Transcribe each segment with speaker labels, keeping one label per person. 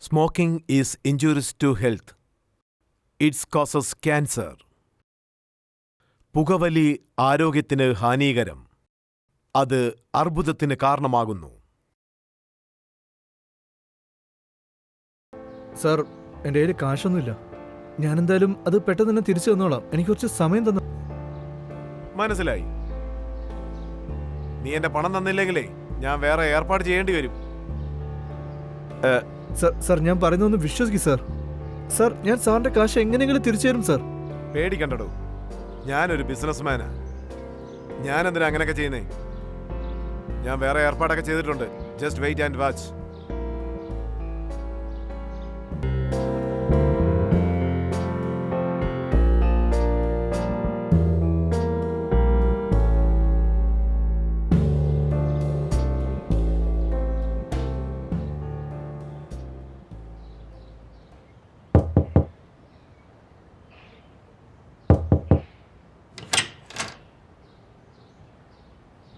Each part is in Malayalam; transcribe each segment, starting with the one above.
Speaker 1: Smoking is injurious to health. It causes cancer. പുകവലി ആരോഗ്യത്തിന് ഹാനികരം. അത് അർബുദത്തിന് കാരണമാകുന്നു.
Speaker 2: സാർ, എൻ്റെ കയ്യിൽ കാശൊന്നുമില്ല. ഞാൻ എന്തായാലും അത് പെട്ടെന്ന് തന്നെ തിരിച്ചു തന്നോളാം. എനിക്ക് കുറച്ച് സമയം തന്നു.
Speaker 1: മനസ്സിലായി. നീ എന്റെ പണം തന്നില്ലെങ്കിലേ ഞാൻ വേറെ ഏർപ്പാട് ചെയ്യേണ്ടി വരും.
Speaker 2: സാർ, ഞാൻ പറയുന്നൊന്ന് വിശ്വസിക്കും സാർ. സാർ, ഞാൻ സാറിന്റെ കാശ് എങ്ങനെയെങ്കിലും തിരിച്ചു തരും സാർ.
Speaker 1: പേടിക്കണ്ടടോ, ഞാനൊരു ബിസിനസ്മാനാ. ഞാൻ എന്തിനാ അങ്ങനെയൊക്കെ ചെയ്യുന്നേ? ഞാൻ വേറെ ഏർപ്പാടൊക്കെ ചെയ്തിട്ടുണ്ട്. Just wait and watch.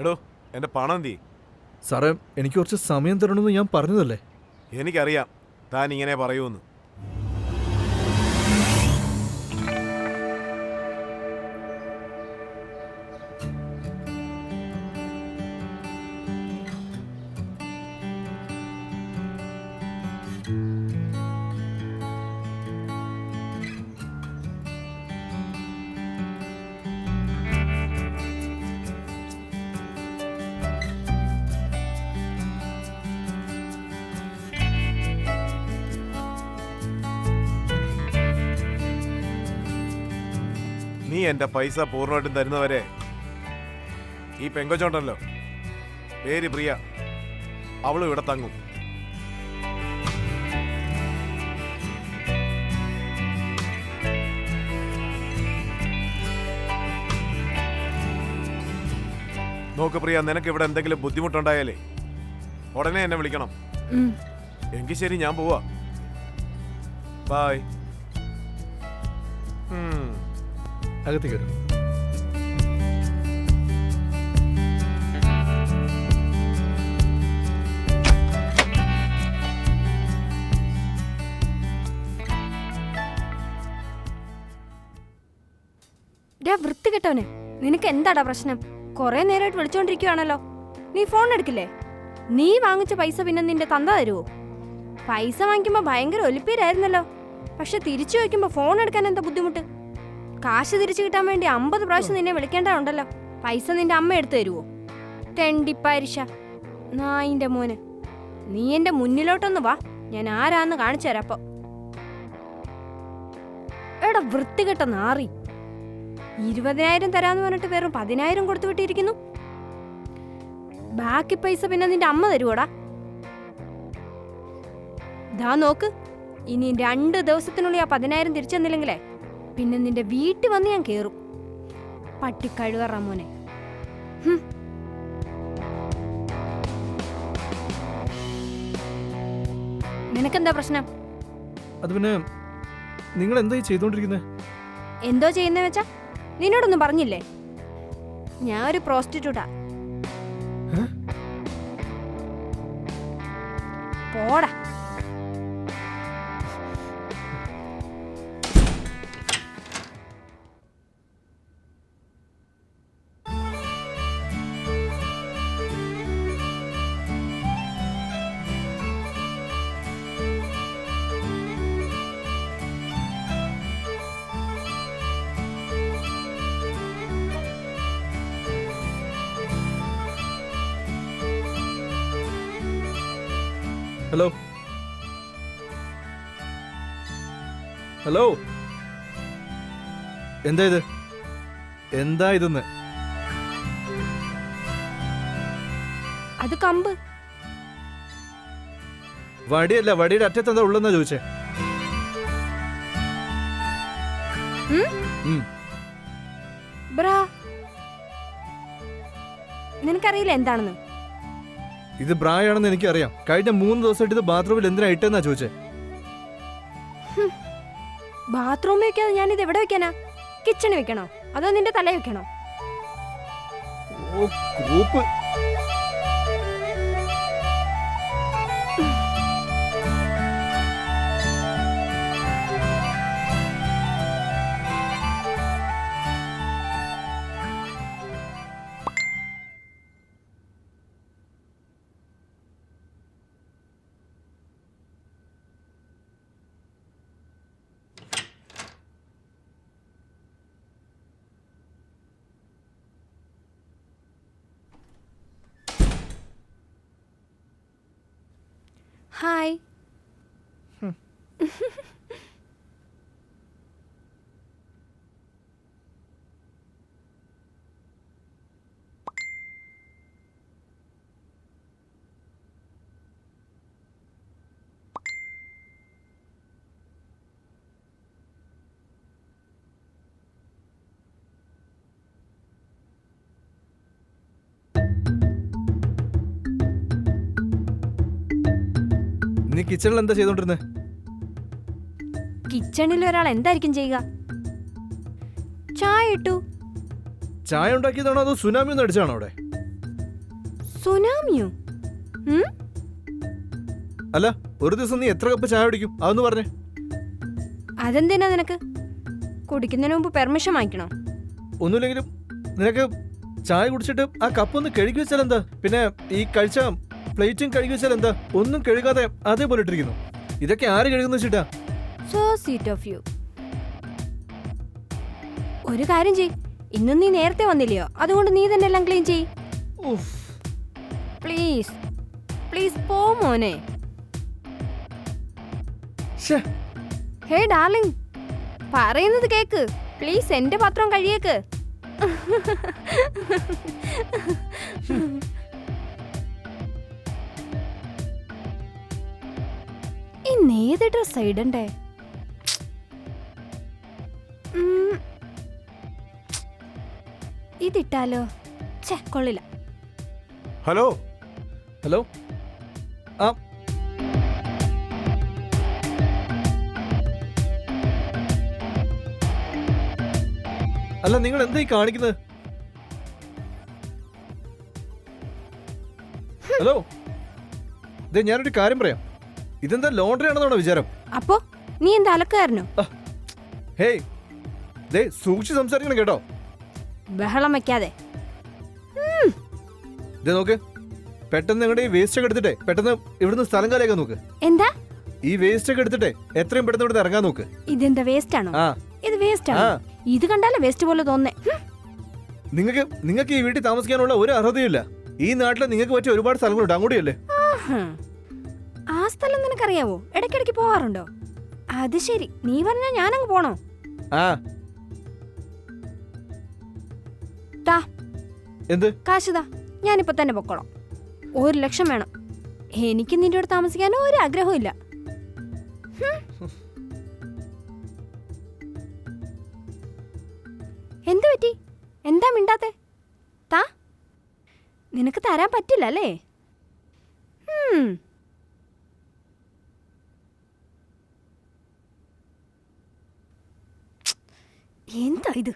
Speaker 1: എടോ, എന്റെ പണം എന്തി?
Speaker 2: സാറേ, എനിക്ക് കുറച്ച് സമയം തരണമെന്ന് ഞാൻ പറഞ്ഞതല്ലേ.
Speaker 1: എനിക്കറിയാം താൻ ഇങ്ങനെ പറയൂന്ന്. നീ എന്റെ പൈസ പൂർണ്ണമായിട്ടും തരുന്നവരെ ഈ പെങ്കൊച്ചുണ്ടല്ലോ, പേര് പ്രിയ, അവളും ഇവിടെ തങ്ങും. നോക്ക് പ്രിയ, നിനക്ക് ഇവിടെ എന്തെങ്കിലും ബുദ്ധിമുട്ടുണ്ടായാലേ ഉടനെ എന്നെ വിളിക്കണം. എങ്കിൽ ശരി, ഞാൻ പോവാ. ബൈ.
Speaker 2: അകത്തേക്ക് വരും.
Speaker 3: വൃത്തി കെട്ടവനെ, നിനക്ക് എന്താടാ പ്രശ്നം? കൊറേ നേരമായിട്ട് വിളിച്ചോണ്ടിരിക്കുവാണല്ലോ. നീ ഫോൺ എടുക്കില്ലേ? നീ വാങ്ങിച്ച പൈസ പിന്നെ നിന്റെ തന്ത തരുവോ? പൈസ വാങ്ങിക്കുമ്പോ ഭയങ്കര ഒലിപ്പീരായിരുന്നല്ലോ. പക്ഷെ തിരിച്ചു വയ്ക്കുമ്പോ ഫോൺ എടുക്കാൻ എന്താ ബുദ്ധിമുട്ട്? കാശ് തിരിച്ചു കിട്ടാൻ വേണ്ടി 50 പ്രാവശ്യം നിന്നെ വിളിക്കേണ്ടതുണ്ടല്ലോ. പൈസ നിന്റെ അമ്മ എടുത്തു തരുവോ? തെണ്ടിപ്പാരിശ നായിന്റെ മോന്, നീ എന്റെ മുന്നിലോട്ടൊന്ന് വാ, ഞാൻ ആരാന്ന് കാണിച്ചു തരാം. അപ്പൊ എടാ വൃത്തികെട്ട നാറി, 20,000 തരാന്ന് പറഞ്ഞിട്ട് വെറും 10,000 കൊടുത്തു വിട്ടിരിക്കുന്നു. ബാക്കി പൈസ പിന്നെ നിന്റെ അമ്മ തരുവോടാ? ദാ നോക്ക്, ഇനി 2 ദിവസത്തിനുള്ളിൽ ആ 10,000 തിരിച്ചു തന്നില്ലെങ്കിലേ പിന്നെ നിന്റെ വീട്ടിൽ വന്ന് ഞാൻ കേറും. പട്ടിക്കഴുകറ മോനെ. നിനക്കെന്താ പ്രശ്നം?
Speaker 2: അത് പിന്നെ നിങ്ങൾ എന്തായി ചെയ്തോണ്ടിരിക്കുന്നത്?
Speaker 3: എന്തോ ചെയ്യുന്ന വെച്ചാ നിന്നോടൊന്നും പറഞ്ഞില്ലേ? ഞാൻ ഒരു പ്രോസ്റ്റിറ്റ്യൂട്ടാ. പോടാ.
Speaker 2: ഹലോ ഹലോ, എന്താ ഇത്? എന്താ ഇതെന്ന്?
Speaker 3: അത് കമ്പ്.
Speaker 2: വടിയല്ല, വടിയുടെ അറ്റത്ത് എന്താ ഉള്ളെന്നാ ചോദിച്ചേ.
Speaker 3: ബ്രാ, നിനക്കറിയില്ല എന്താണെന്ന്?
Speaker 2: ഇത് ബ്രായാണെന്ന് എനിക്കറിയാം. കഴിഞ്ഞ 3 ദിവസമായിട്ട് ഇത് ബാത്റൂമിൽ എന്തിനാ ഇട്ടെന്നാ ചോദിച്ചേ.
Speaker 3: ബാത്റൂമിൽ വെക്കാതെ ഞാനിത് എവിടെ വെക്കാനാ? കിച്ചണിൽ വെക്കണോ അതോ നിന്റെ തല വെക്കണോ?
Speaker 2: ഓ, കൂപ്പ്.
Speaker 3: ഹായ്.
Speaker 2: നീ കിച്ചണിൽ എന്താ ചെയ്തോണ്ടിരുന്നേ?
Speaker 3: കിച്ചണിൽ ഒരാൾ എന്തായിരിക്കും ചെയ്യുക? ചായ ഇട്ടു.
Speaker 2: ചായ ഉണ്ടാക്കിയതാണോ അതോ സുനാമി ഒന്ന് അടിച്ചാണോ അവിടെ?
Speaker 3: സുനാമിയോ?
Speaker 2: അല്ല, ഒരു ദിവസം നീ എത്ര കപ്പ് ചായ കുടിക്കും അതൊന്ന് പറഞ്ഞേ.
Speaker 3: അതെന്തിനാ നിനക്ക്? കുടിക്കുന്നതിന് മുമ്പ് പെർമിഷൻ വാങ്ങിക്കണോ?
Speaker 2: ഒന്നുമില്ലെങ്കിലും നിനക്ക് ചായ കുടിച്ചിട്ട് ആ കപ്പ് ഒന്ന് കഴുകി വെച്ചാൽ എന്താ? പിന്നെ ഈ കഴിച്ച പ്ലേറ്റും കഴുകി വെച്ചാൽ എന്താ? ഒന്നും കഴുകാതെ അതേപോലെ ഇട്ടിരിക്കുന്നു. ഇതൊക്കെ ആര് കഴുകുന്ന വെച്ചിട്ടാ?
Speaker 3: So sweet of you. ഒരു കാര്യം ചെയ്, ഇന്നും നീ നേരത്തെ വന്നില്ലയോ, അതുകൊണ്ട് നീ തന്നെ എല്ലാം ക്ലീൻ ചെയ്. പ്ലീസ് പ്ലീസ് പോ മോനെ. ഹേ ഡാർലിംഗ്, പറയുന്നത് കേക്ക്. പ്ലീസ് എന്റെ പാത്രം കഴിയേക്ക്. ഇന്ന് ഏത് ഡ്രസ് ഇടണ്ടേ? ഇതിട്ടാലോ? ഛെ, കൊള്ളില്ല.
Speaker 1: Hello
Speaker 2: hello. ആ അല്ല, നിങ്ങൾ എന്താ ഈ കാണിക്കുന്നത്? ഹലോ, ദേ ഞാനൊരു കാര്യം പറയാം. ഇതെന്താ ലോണ്ടറി ആണെന്നാണോ വിചാരം?
Speaker 3: അപ്പോ നീ എന്താ അലക്കാരനോ?
Speaker 2: ഹേയ്, ദേ സൂക്ഷിച്ച് സംസാരിക്കണം കേട്ടോ.
Speaker 3: ബഹളം വെക്കാതെ.
Speaker 2: ദേ നോക്ക്, പെട്ടെന്ന് നിങ്ങളുടെ ഈ വേസ്റ്റ് ഒക്കെ എടുത്തിട്ടേ പെട്ടെന്ന് ഇവിടുന്ന് സ്ഥലം കാലിയാക്കാൻ നോക്ക്.
Speaker 3: എന്താ
Speaker 2: ഈ വേസ്റ്റ് ഒക്കെ എടുത്തിട്ടേ എത്രയും പെട്ടെന്ന് ഇവിടുന്ന് ഇറങ്ങാൻ നോക്ക്.
Speaker 3: ഇതെന്താ വേസ്റ്റ് ആണോ?
Speaker 2: ആ,
Speaker 3: ഇത് വേസ്റ്റ് ആണോ?
Speaker 2: ആ.
Speaker 3: ഇത് കണ്ടാലേ വേസ്റ്റ് പോലെ തോന്നേ.
Speaker 2: നിങ്ങൾക്ക് ഈ വീട്ടിൽ താമസിക്കാനുള്ള ഒരു അർഹതയില്ല. ഈ നാട്ടിൽ നിങ്ങൾക്ക് പറ്റിയ ഒരുപാട് സ്ഥലങ്ങളുണ്ട്, അങ്ങോട്ടല്ലേ?
Speaker 3: ആ സ്ഥലം നിനക്കറിയാവോ? ഇടയ്ക്കിടയ്ക്ക് പോവാറുണ്ടോ? അത് ശരി, നീ പറഞ്ഞാ ഞാനങ്ങ് പോണോ?
Speaker 2: ആ,
Speaker 3: താ
Speaker 2: എന്ത്
Speaker 3: കാശുതാ, ഞാനിപ്പോ തന്നെ പൊക്കോളാം. 1,00,000 വേണം. എനിക്ക് നിന്റെ അടുത്ത് താമസിക്കാൻ ഒരു ആഗ്രഹവും ഇല്ല. എന്തു പറ്റി? എന്താ മിണ്ടാത്തെ? താ, നിനക്ക് തരാൻ പറ്റില്ല അല്ലേ? എന്താ ഇത്?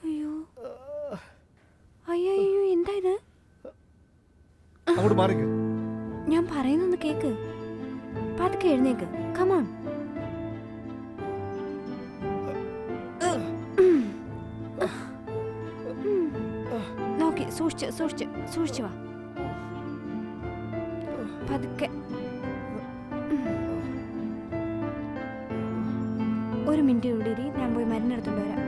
Speaker 3: അയ്യോ അയ്യോ അയ്യോ, എന്താ ഇത്?
Speaker 2: അങ്ങോട്ട് മാറിക്ക്.
Speaker 3: ഞാൻ പറയുന്നൊന്ന് കേക്ക്. പതുക്കെ എഴുന്നേക്ക്. കമോൺ. നോക്കി സൂക്ഷിച്ച് സൂക്ഷിച്ച് സൂക്ഷിച്ചു വാ. പതുക്കെ. ഒരു മിനിറ്റ് കൂടി ഇരി, ഞാൻ പോയി മരുന്നെടുത്തോണ്ട് വരാം.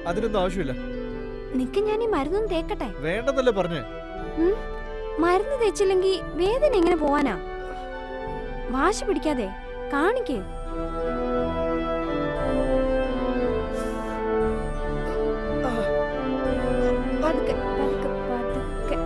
Speaker 2: അതിനൊന്നും ആവശ്യമില്ല.
Speaker 3: നിക്ക്, ഞാൻ ഈ മരുന്നൊന്നും തേക്കട്ടെ.
Speaker 2: വേണ്ടെന്നല്ലേ പറഞ്ഞേ.
Speaker 3: മരുന്ന് തേച്ചില്ലെങ്കിൽ വേദന എങ്ങനെ പോവാനാ? വാശി പിടിക്കാതെ കാണിക്കേ. പതുക്കെ പതുക്കെ പതുക്കെ.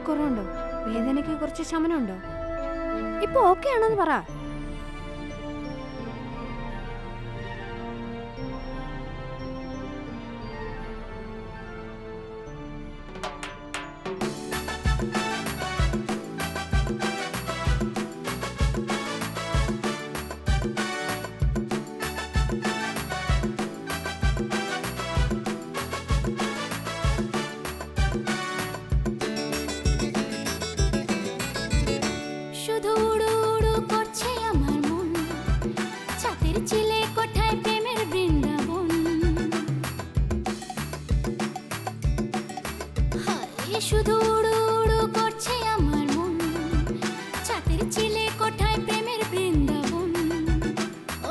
Speaker 3: കുറവുണ്ടോ? വേദനയ്ക്ക് കുറച്ച് ശമനമുണ്ടോ? ഇപ്പൊ ഓക്കെ ആണെന്ന് പറ. শুধু উড়ু উড়ু করছে আমার মন, ছাতের চিলে কোঠায় প্রেমের বৃন্দাবন।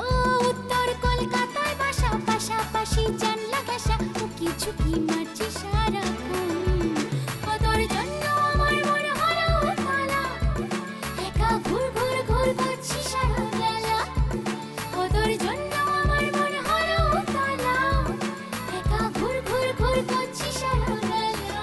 Speaker 3: ও উত্তর কলকাতায় বাসা, পাশাপাশি জানলা ঘেঁষা, উকি ঝুঁকি মারছি সারাক্ষণ। ও তোর জন্য আমার মন হলো উতলা, একা ঘুর ঘুর ঘুর করছি সারা বেলা। ও তোর জন্য আমার মন হলো উতলা, একা ঘুর ঘুর ঘুর করছি সারা বেলা।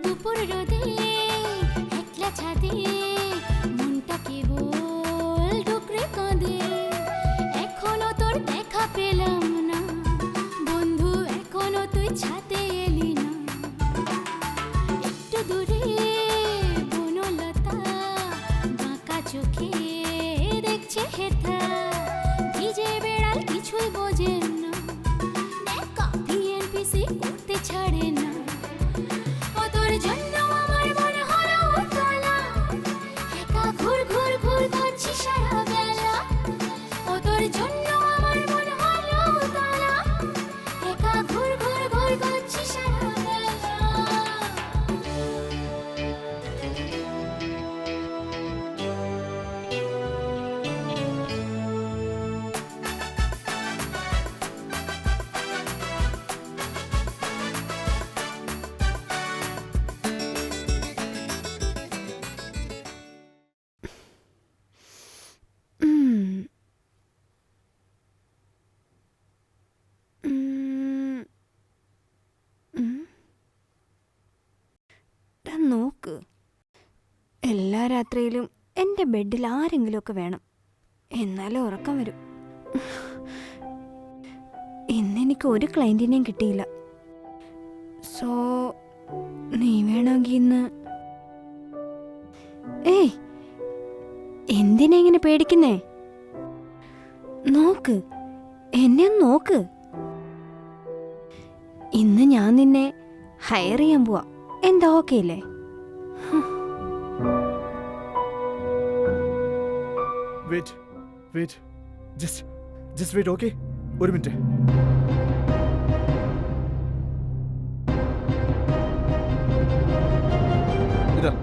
Speaker 3: দুপুর রোদে একলা ছাদে মনটা কেবল ডুকরে কাঁদে। এখনো তোর দেখা পেলাম না বন্ধু, এখনো তুই ছাদে এলি না। একটু দূরে বনলতা বাঁকা চোখে দেখছে হেথা, ভিজে বেড়াল কিছুই বোঝে না, কপি এনপিসি করতে ছাড়ে না। ও তোর জন্য আমার মন হলো উতলা, একা ঘুর ঘুর ঘুর করছি সারা বেলা। ও তোর জন্য আমার মন হলো উতলা, একা ঘুর ঘুর ঘুর করছি সারা বেলা। നോക്ക്, എല്ലാ രാത്രിയിലും എൻ്റെ ബെഡിൽ ആരെങ്കിലുമൊക്കെ വേണം, എന്നാലേ ഉറക്കം വരും. ഇന്നെനിക്ക് ഒരു ക്ലയൻറ്റിനെയും കിട്ടിയില്ല. സോ നീ വേണമെങ്കിൽ ഇന്ന്. ഏയ്, എന്തിനാ ഇങ്ങനെ പേടിക്കുന്നേ? നോക്ക്, എന്നെ ഒന്ന് നോക്ക്. ഇന്ന് ഞാൻ നിന്നെ ഹയർ ചെയ്യാൻ പോവാ. എന്താ ഓക്കെ അല്ലേ?
Speaker 2: Wait wait, just wait. Okay, ഒരു മിനിറ്റ്. ഇതാ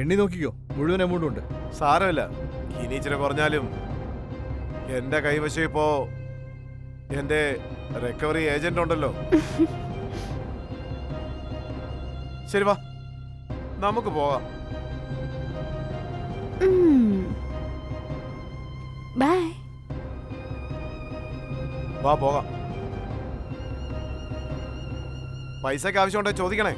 Speaker 2: എണ്ണി നോക്കിക്കോ, മുഴുവൻ എമൗണ്ടും ഉണ്ട്.
Speaker 1: സാരമില്ല, ഇനി ഇച്ചിരി കുറഞ്ഞാലും എന്റെ കൈവശം ഇപ്പോ എന്റെ റിക്കവറി ഏജന്റ് ഉണ്ടല്ലോ. ശരി, വാ നമുക്ക് പോകാം.
Speaker 3: ബൈ.
Speaker 1: വാ പോകാം. പൈസക്ക് ആവശ്യമുണ്ടോ ചോദിക്കണേ.